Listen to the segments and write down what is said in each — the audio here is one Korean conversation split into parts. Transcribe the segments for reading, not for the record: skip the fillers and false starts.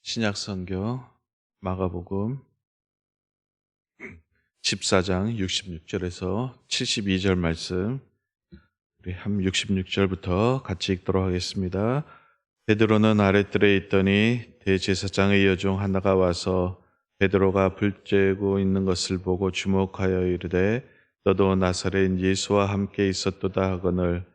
신약 성경 마가복음 14장 66절에서 72절 말씀, 우리 한 66절부터 같이 읽도록 하겠습니다. 베드로는 아랫뜰에 있더니 대제사장의 여종 하나가 와서 베드로가 불 쬐고 있는 것을 보고 주목하여 이르되 너도 나사렛 예수와 함께 있었도다 하거늘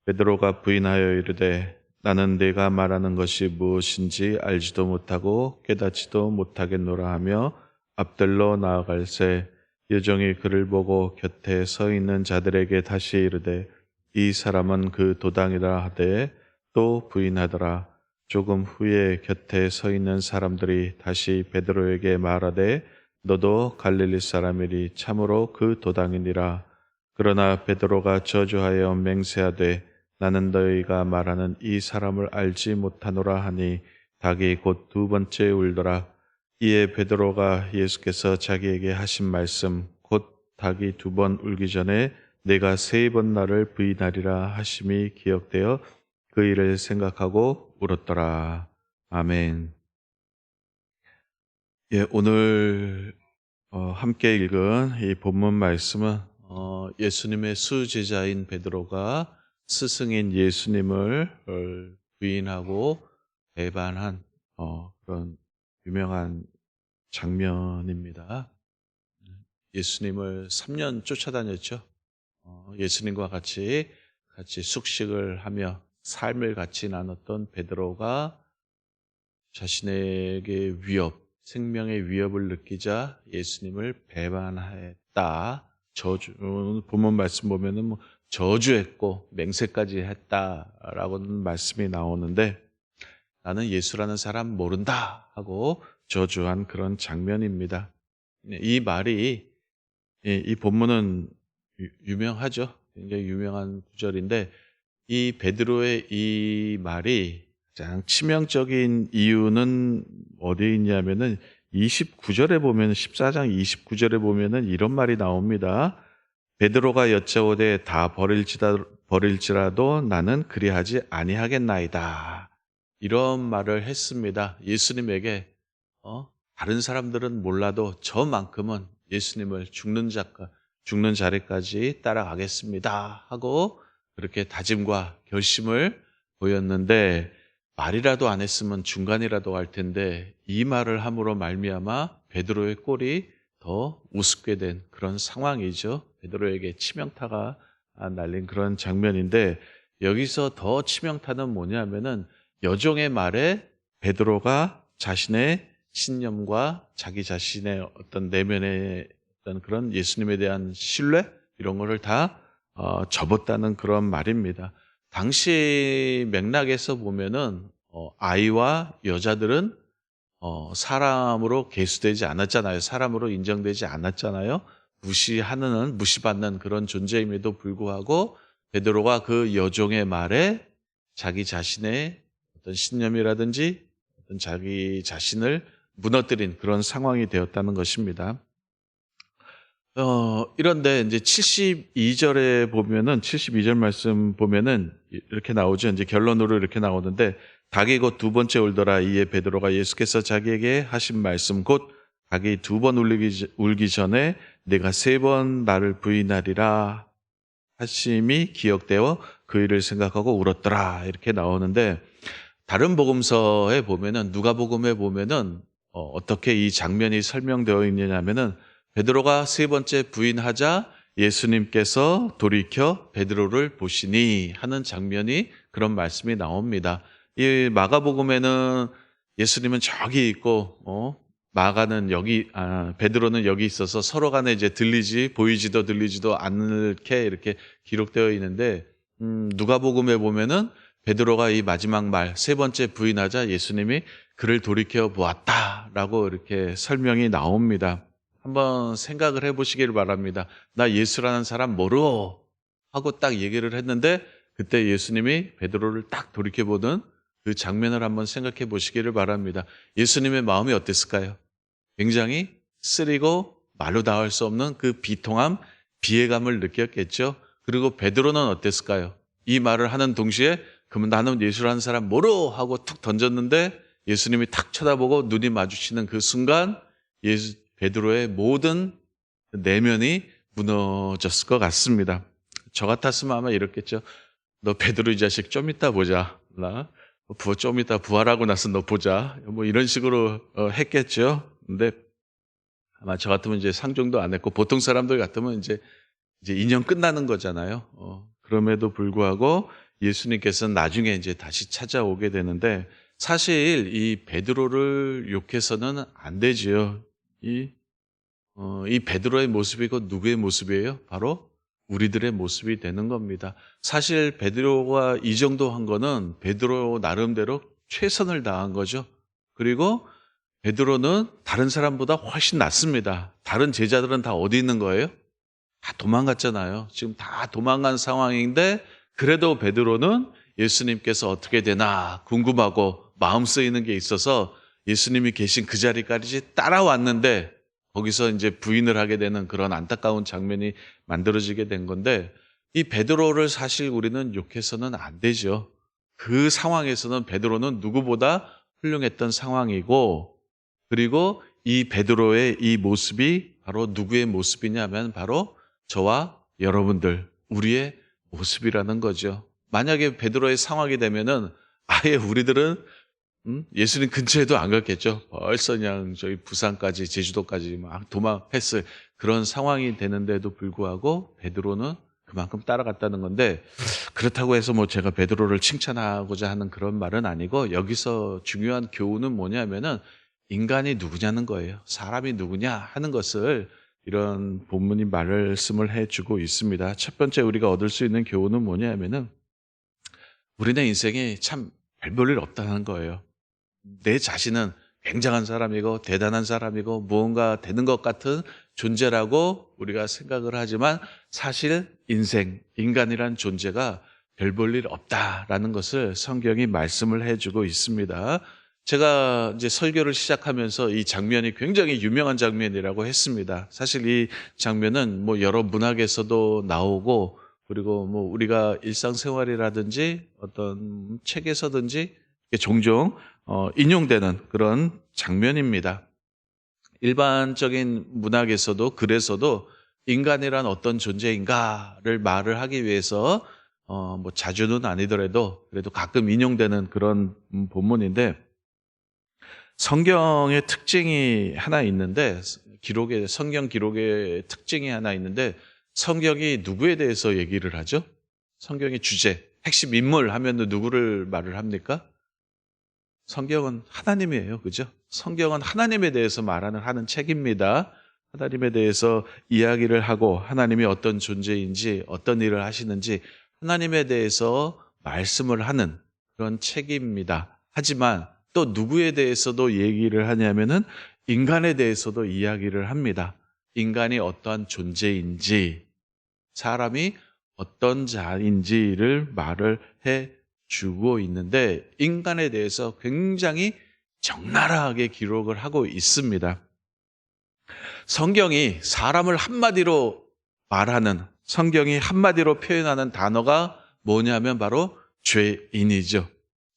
베드로가 부인하여 이르되 나는 네가 말하는 것이 무엇인지 알지도 못하고 깨닫지도 못하겠노라 하며 앞들로 나아갈새 여종이 그를 보고 곁에 서 있는 자들에게 다시 이르되 이 사람은 그 도당이라 하되 또 부인하더라. 조금 후에 곁에 서 있는 사람들이 다시 베드로에게 말하되 너도 갈릴리 사람이리 참으로 그 도당이니라. 그러나 베드로가 저주하여 맹세하되 나는 너희가 말하는 이 사람을 알지 못하노라 하니 닭이 곧 두 번째 울더라. 이에 베드로가 예수께서 자기에게 하신 말씀 곧 닭이 두 번 울기 전에 내가 세 번 나를 부인하리라 하심이 기억되어 그 일을 생각하고 울었더라. 아멘. 오늘 함께 읽은 이 본문 말씀은 예수님의 수제자인 베드로가 스승인 예수님을 부인하고 배반한 그런 유명한 장면입니다. 예수님을 3년 쫓아다녔죠. 예수님과 같이 숙식을 하며 삶을 같이 나눴던 베드로가 자신에게 생명의 위협을 느끼자 예수님을 배반했다. 본문 말씀 보면은 저주했고 맹세까지 했다라고는 말씀이 나오는데 나는 예수라는 사람 모른다 하고 저주한 그런 장면입니다. 이 말이 이 본문은 유명하죠. 굉장히 유명한 구절인데 이 베드로의 이 말이 가장 치명적인 이유는 어디에 있냐면은 29절에 보면 14장 29절에 보면은 이런 말이 나옵니다. 베드로가 여짜오되 다 버릴지라도 나는 그리하지 아니하겠나이다. 이런 말을 했습니다. 예수님에게 다른 사람들은 몰라도 저만큼은 예수님을 죽는 자리까지 따라가겠습니다 하고 그렇게 다짐과 결심을 보였는데 말이라도 안 했으면 중간이라도 갈 텐데 이 말을 함으로 말미암아 베드로의 꼴이 더 우습게 된 그런 상황이죠. 베드로에게 치명타가 날린 그런 장면인데 여기서 더 치명타는 뭐냐면은 여종의 말에 베드로가 자신의 신념과 자기 자신의 어떤 내면의 어떤 그런 예수님에 대한 신뢰 이런 거를 다 접었다는 그런 말입니다. 당시 맥락에서 보면은 아이와 여자들은 사람으로 계수되지 않았잖아요. 사람으로 인정되지 않았잖아요. 무시받는 그런 존재임에도 불구하고 베드로가 그 여종의 말에 자기 자신의 어떤 신념이라든지 어떤 자기 자신을 무너뜨린 그런 상황이 되었다는 것입니다. 이런데 이제 72절 말씀 보면은 이렇게 나오죠. 이제 결론으로 이렇게 나오는데 닭이 곧 두 번째 울더라. 이에 베드로가 예수께서 자기에게 하신 말씀 곧 닭이 두 번 울기 전에 내가 세 번 나를 부인하리라 하심이 기억되어 그 일을 생각하고 울었더라. 이렇게 나오는데 다른 복음서에 보면은 누가복음에 보면은 어떻게 이 장면이 설명되어 있느냐면은 베드로가 세 번째 부인하자 예수님께서 돌이켜 베드로를 보시니 하는 장면이 그런 말씀이 나옵니다. 이 마가복음에는 예수님은 저기 있고 베드로는 여기 있어서 서로 간에 이제 보이지도 들리지도 않게 이렇게 기록되어 있는데 누가복음에 보면은 베드로가 이 마지막 말 세 번째 부인하자 예수님이 그를 돌이켜 보았다라고 이렇게 설명이 나옵니다. 한번 생각을 해보시길 바랍니다. 나 예수라는 사람 모르오 하고 딱 얘기를 했는데 그때 예수님이 베드로를 딱 돌이켜보는 그 장면을 한번 생각해 보시기를 바랍니다. 예수님의 마음이 어땠을까요? 굉장히 쓰리고 말로 다 할 수 없는 그 비통함, 비애감을 느꼈겠죠. 그리고 베드로는 어땠을까요? 이 말을 하는 동시에 그러면 나는 예수라는 사람 모르 하고 툭 던졌는데 예수님이 탁 쳐다보고 눈이 마주치는 그 순간 베드로의 모든 내면이 무너졌을 것 같습니다. 저 같았으면 아마 이렇겠죠. 너 베드로 이 자식 좀 이따 보자. 좀 이따 부활하고 나서 너 보자. 뭐 이런 식으로 했겠죠. 근데 아마 저 같으면 이제 상종도 안 했고 보통 사람들 같으면 이제 인연 끝나는 거잖아요. 그럼에도 불구하고 예수님께서는 나중에 이제 다시 찾아오게 되는데 사실 이 베드로를 욕해서는 안 되지요. 이 베드로의 모습이 곧 누구의 모습이에요? 바로 우리들의 모습이 되는 겁니다. 사실 베드로가 이 정도 한 거는 베드로 나름대로 최선을 다한 거죠. 그리고 베드로는 다른 사람보다 훨씬 낫습니다. 다른 제자들은 다 어디 있는 거예요? 다 도망갔잖아요. 지금 다 도망간 상황인데 그래도 베드로는 예수님께서 어떻게 되나 궁금하고 마음 쓰이는 게 있어서 예수님이 계신 그 자리까지 따라왔는데 거기서 이제 부인을 하게 되는 그런 안타까운 장면이 만들어지게 된 건데 이 베드로를 사실 우리는 욕해서는 안 되죠. 그 상황에서는 베드로는 누구보다 훌륭했던 상황이고 그리고 이 베드로의 이 모습이 바로 누구의 모습이냐면 바로 저와 여러분들, 우리의 모습이라는 거죠. 만약에 베드로의 상황이 되면은 아예 우리들은 예수님 근처에도 안 갔겠죠. 벌써 그냥 저희 부산까지 제주도까지 막 도망했을 그런 상황이 되는데도 불구하고 베드로는 그만큼 따라갔다는 건데 그렇다고 해서 뭐 제가 베드로를 칭찬하고자 하는 그런 말은 아니고 여기서 중요한 교훈은 뭐냐면은 인간이 누구냐는 거예요. 사람이 누구냐 하는 것을 이런 본문이 말씀을 해주고 있습니다. 첫 번째 우리가 얻을 수 있는 교훈은 뭐냐면은 우리네 인생이 참 별 볼 일 없다는 거예요. 내 자신은 굉장한 사람이고 대단한 사람이고 무언가 되는 것 같은 존재라고 우리가 생각을 하지만 사실 인간이란 존재가 별 볼 일 없다라는 것을 성경이 말씀을 해주고 있습니다. 제가 이제 설교를 시작하면서 이 장면이 굉장히 유명한 장면이라고 했습니다. 사실 이 장면은 뭐 여러 문학에서도 나오고 그리고 뭐 우리가 일상생활이라든지 어떤 책에서든지 종종 인용되는 그런 장면입니다. 일반적인 문학에서도 글에서도 인간이란 어떤 존재인가를 말을 하기 위해서 뭐 자주는 아니더라도 그래도 가끔 인용되는 그런 본문인데 성경의 특징이 하나 있는데 성경 기록의 특징이 하나 있는데 성경이 누구에 대해서 얘기를 하죠? 성경의 주제, 핵심 인물 하면 누구를 말을 합니까? 성경은 하나님이에요. 그죠? 성경은 하나님에 대해서 하는 책입니다. 하나님에 대해서 이야기를 하고 하나님이 어떤 존재인지 어떤 일을 하시는지 하나님에 대해서 말씀을 하는 그런 책입니다. 하지만 또 누구에 대해서도 얘기를 하냐면은 인간에 대해서도 이야기를 합니다. 인간이 어떠한 존재인지 사람이 어떤 자인지를 말을 해 주고 있는데 인간에 대해서 굉장히 적나라하게 기록을 하고 있습니다. 성경이 사람을 한마디로 말하는 성경이 한마디로 표현하는 단어가 뭐냐면 바로 죄인이죠.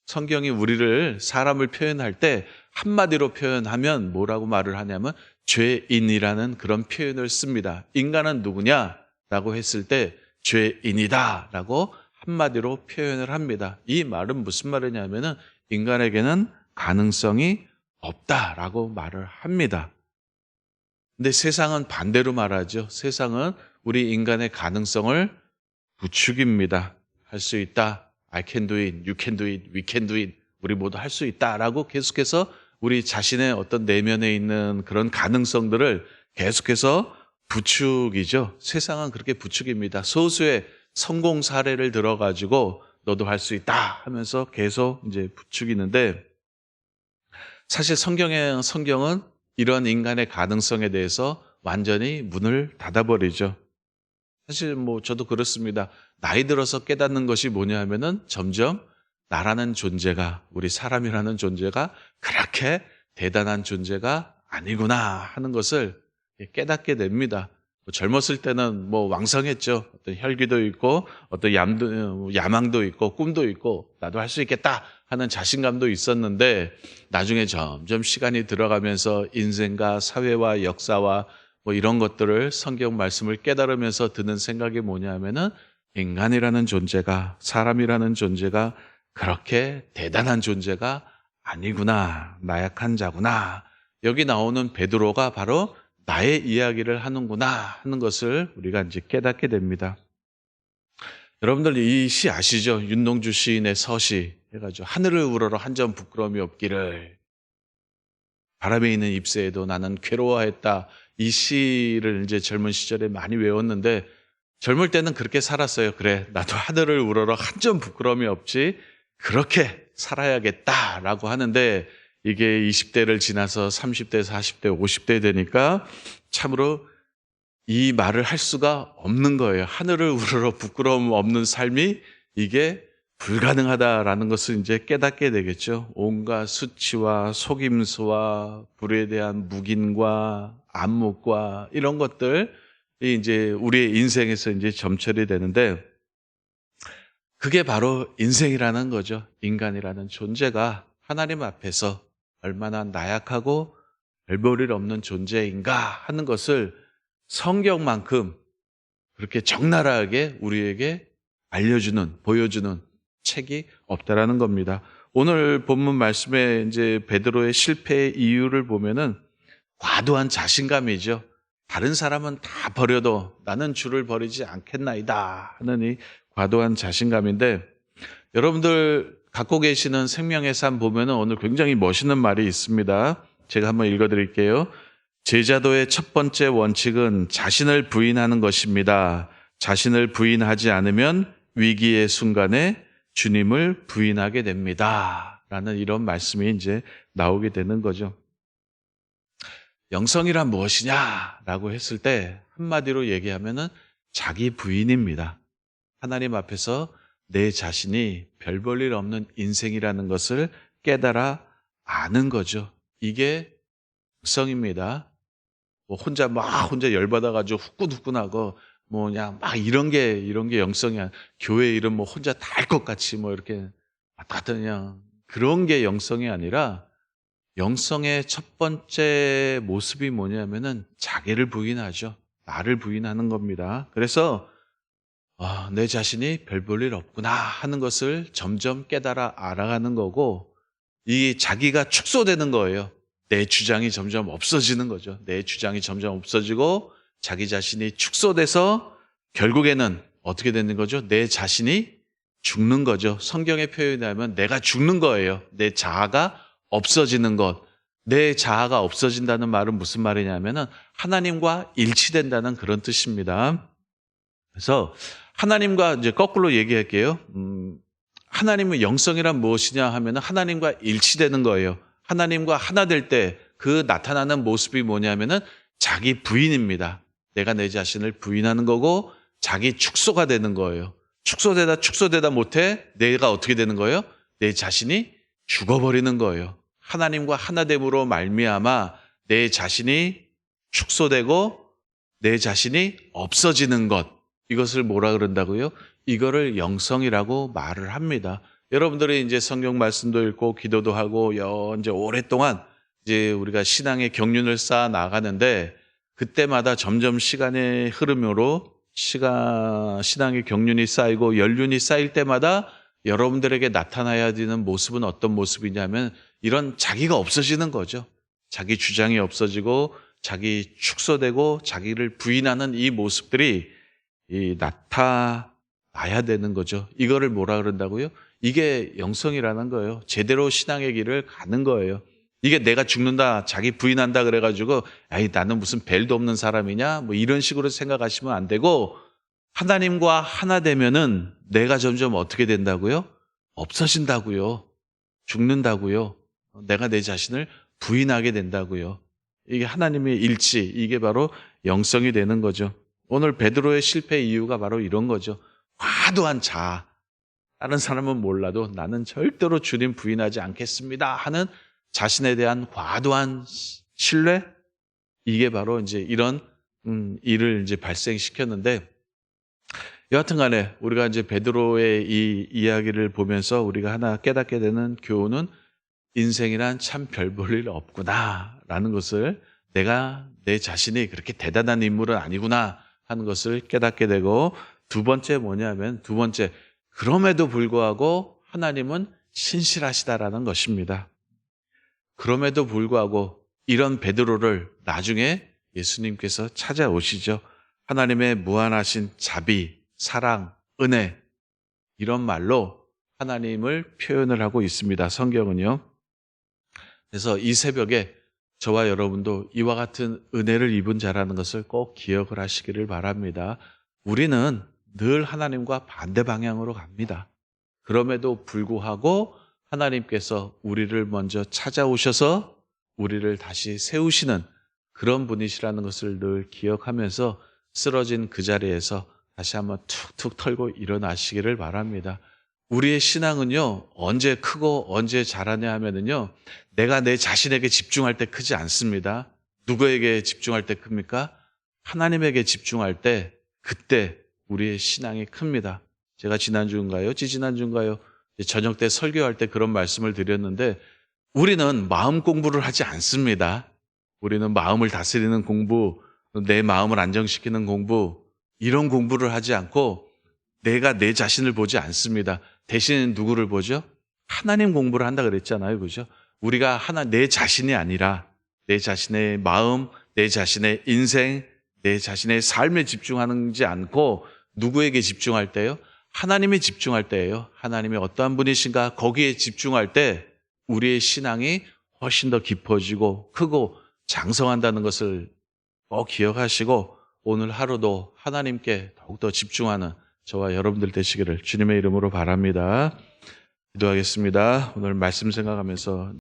성경이 우리를 사람을 표현할 때 한마디로 표현하면 뭐라고 말을 하냐면 죄인이라는 그런 표현을 씁니다. 인간은 누구냐라고 했을 때 죄인이다라고 한마디로 표현을 합니다. 이 말은 무슨 말이냐면은 인간에게는 가능성이 없다라고 말을 합니다. 근데 세상은 반대로 말하죠. 세상은 우리 인간의 가능성을 부추깁니다. 할 수 있다. I can do it, you can do it, we can do it. 우리 모두 할 수 있다라고 계속해서 우리 자신의 어떤 내면에 있는 그런 가능성들을 계속해서 부추기죠. 세상은 그렇게 부추깁니다. 소수의 성공 사례를 들어가지고 너도 할 수 있다 하면서 계속 이제 부추기는데 사실 성경은 이런 인간의 가능성에 대해서 완전히 문을 닫아버리죠. 사실 뭐 저도 그렇습니다. 나이 들어서 깨닫는 것이 뭐냐 하면은 점점 나라는 존재가 우리 사람이라는 존재가 그렇게 대단한 존재가 아니구나 하는 것을 깨닫게 됩니다. 젊었을 때는 뭐 왕성했죠. 어떤 혈기도 있고 어떤 야망도 있고 꿈도 있고 나도 할 수 있겠다 하는 자신감도 있었는데 나중에 점점 시간이 들어가면서 인생과 사회와 역사와 뭐 이런 것들을 성경 말씀을 깨달으면서 드는 생각이 뭐냐면은 인간이라는 존재가 사람이라는 존재가 그렇게 대단한 존재가 아니구나. 나약한 자구나. 여기 나오는 베드로가 바로 나의 이야기를 하는구나 하는 것을 우리가 이제 깨닫게 됩니다. 여러분들 이 시 아시죠? 윤동주 시인의 서시 해가지고 하늘을 우러러 한 점 부끄러움이 없기를 바람에 있는 잎새에도 나는 괴로워했다. 이 시를 이제 젊은 시절에 많이 외웠는데 젊을 때는 그렇게 살았어요. 그래, 나도 하늘을 우러러 한 점 부끄러움이 없지. 그렇게 살아야겠다라고 하는데 이게 20대를 지나서 30대, 40대, 50대 되니까 참으로 이 말을 할 수가 없는 거예요. 하늘을 우러러 부끄러움 없는 삶이 이게 불가능하다라는 것을 이제 깨닫게 되겠죠. 온갖 수치와 속임수와 불에 대한 묵인과 안목과 이런 것들이 이제 우리의 인생에서 이제 점철이 되는데 그게 바로 인생이라는 거죠. 인간이라는 존재가 하나님 앞에서 얼마나 나약하고 별 볼 일 없는 존재인가 하는 것을 성경만큼 그렇게 적나라하게 우리에게 알려주는, 보여주는 책이 없다라는 겁니다. 오늘 본문 말씀에 이제 베드로의 실패의 이유를 보면은 과도한 자신감이죠. 다른 사람은 다 버려도 나는 주를 버리지 않겠나이다 하는 이 과도한 자신감인데 여러분들 갖고 계시는 생명의 삶 보면은 오늘 굉장히 멋있는 말이 있습니다. 제가 한번 읽어드릴게요. 제자도의 첫 번째 원칙은 자신을 부인하는 것입니다. 자신을 부인하지 않으면 위기의 순간에 주님을 부인하게 됩니다. 라는 이런 말씀이 이제 나오게 되는 거죠. 영성이란 무엇이냐라고 했을 때 한마디로 얘기하면은 자기 부인입니다. 하나님 앞에서 내 자신이 별 볼 일 없는 인생이라는 것을 깨달아 아는 거죠. 이게 영성입니다. 뭐 혼자 열받아가지고 후끈후끈하고 뭐 그냥 막 이런 게 영성이야. 교회 이름 뭐 혼자 다 할 것 같이 뭐 이렇게 왔다 갔다 그냥 그런 게 영성이 아니라 영성의 첫 번째 모습이 뭐냐면은 자기를 부인하죠. 나를 부인하는 겁니다. 그래서 내 자신이 별 볼 일 없구나 하는 것을 점점 깨달아 알아가는 거고 이 자기가 축소되는 거예요. 내 주장이 점점 없어지는 거죠. 내 주장이 점점 없어지고 자기 자신이 축소돼서 결국에는 어떻게 되는 거죠? 내 자신이 죽는 거죠. 성경의 표현에 하면 내가 죽는 거예요. 내 자아가 없어지는 것. 내 자아가 없어진다는 말은 무슨 말이냐면은 하나님과 일치된다는 그런 뜻입니다. 그래서 하나님과 이제 거꾸로 얘기할게요. 하나님의 영성이란 무엇이냐 하면은 하나님과 일치되는 거예요. 하나님과 하나 될 때 그 나타나는 모습이 뭐냐면은 자기 부인입니다. 내가 내 자신을 부인하는 거고 자기 축소가 되는 거예요. 축소되다 못해 내가 어떻게 되는 거예요? 내 자신이 죽어버리는 거예요. 하나님과 하나됨으로 말미암아 내 자신이 축소되고 내 자신이 없어지는 것. 이것을 뭐라 그런다고요? 이거를 영성이라고 말을 합니다. 여러분들이 이제 성경 말씀도 읽고 기도도 하고 이제 오랫동안 이제 우리가 신앙의 경륜을 쌓아 나가는데 그때마다 점점 시간의 흐름으로 신앙의 경륜이 쌓이고 연륜이 쌓일 때마다 여러분들에게 나타나야 되는 모습은 어떤 모습이냐면 이런 자기가 없어지는 거죠. 자기 주장이 없어지고 자기 축소되고 자기를 부인하는 이 모습들이 나타나야 되는 거죠. 이거를 뭐라 그런다고요? 이게 영성이라는 거예요. 제대로 신앙의 길을 가는 거예요. 이게 내가 죽는다, 자기 부인한다 그래가지고 나는 무슨 벨도 없는 사람이냐? 뭐 이런 식으로 생각하시면 안 되고 하나님과 하나 되면은 내가 점점 어떻게 된다고요? 없어진다고요. 죽는다고요. 내가 내 자신을 부인하게 된다고요. 이게 하나님의 일치, 이게 바로 영성이 되는 거죠. 오늘 베드로의 실패 이유가 바로 이런 거죠. 과도한 자아. 다른 사람은 몰라도 나는 절대로 주님 부인하지 않겠습니다 하는 자신에 대한 과도한 신뢰? 이게 바로 이제 이런 일을 이제 발생시켰는데 여하튼 간에 우리가 이제 베드로의 이 이야기를 보면서 우리가 하나 깨닫게 되는 교훈은 인생이란 참 별 볼 일 없구나라는 것을 내가 내 자신이 그렇게 대단한 인물은 아니구나 하는 것을 깨닫게 되고 두 번째 뭐냐면 두 번째 그럼에도 불구하고 하나님은 신실하시다라는 것입니다. 그럼에도 불구하고 이런 베드로를 나중에 예수님께서 찾아오시죠. 하나님의 무한하신 자비, 사랑, 은혜 이런 말로 하나님을 표현을 하고 있습니다. 성경은요. 그래서 이 새벽에 저와 여러분도 이와 같은 은혜를 입은 자라는 것을 꼭 기억을 하시기를 바랍니다. 우리는 늘 하나님과 반대 방향으로 갑니다. 그럼에도 불구하고 하나님께서 우리를 먼저 찾아오셔서 우리를 다시 세우시는 그런 분이시라는 것을 늘 기억하면서 쓰러진 그 자리에서 다시 한번 툭툭 털고 일어나시기를 바랍니다. 우리의 신앙은요, 언제 크고 언제 자라냐 하면은요, 내가 내 자신에게 집중할 때 크지 않습니다. 누구에게 집중할 때 큽니까? 하나님에게 집중할 때, 그때 우리의 신앙이 큽니다. 제가 지난주인가요? 지지난주인가요? 저녁 때 설교할 때 그런 말씀을 드렸는데, 우리는 마음 공부를 하지 않습니다. 우리는 마음을 다스리는 공부, 내 마음을 안정시키는 공부, 이런 공부를 하지 않고 내가 내 자신을 보지 않습니다. 대신 누구를 보죠? 하나님 공부를 한다 그랬잖아요. 그죠? 우리가 내 자신이 아니라 내 자신의 마음, 내 자신의 인생, 내 자신의 삶에 집중하지 않고 누구에게 집중할 때요? 하나님에 집중할 때예요. 하나님이 어떠한 분이신가 거기에 집중할 때 우리의 신앙이 훨씬 더 깊어지고 크고 장성한다는 것을 꼭 기억하시고 오늘 하루도 하나님께 더욱더 집중하는 저와 여러분들 되시기를 주님의 이름으로 바랍니다. 기도하겠습니다. 오늘 말씀 생각하면서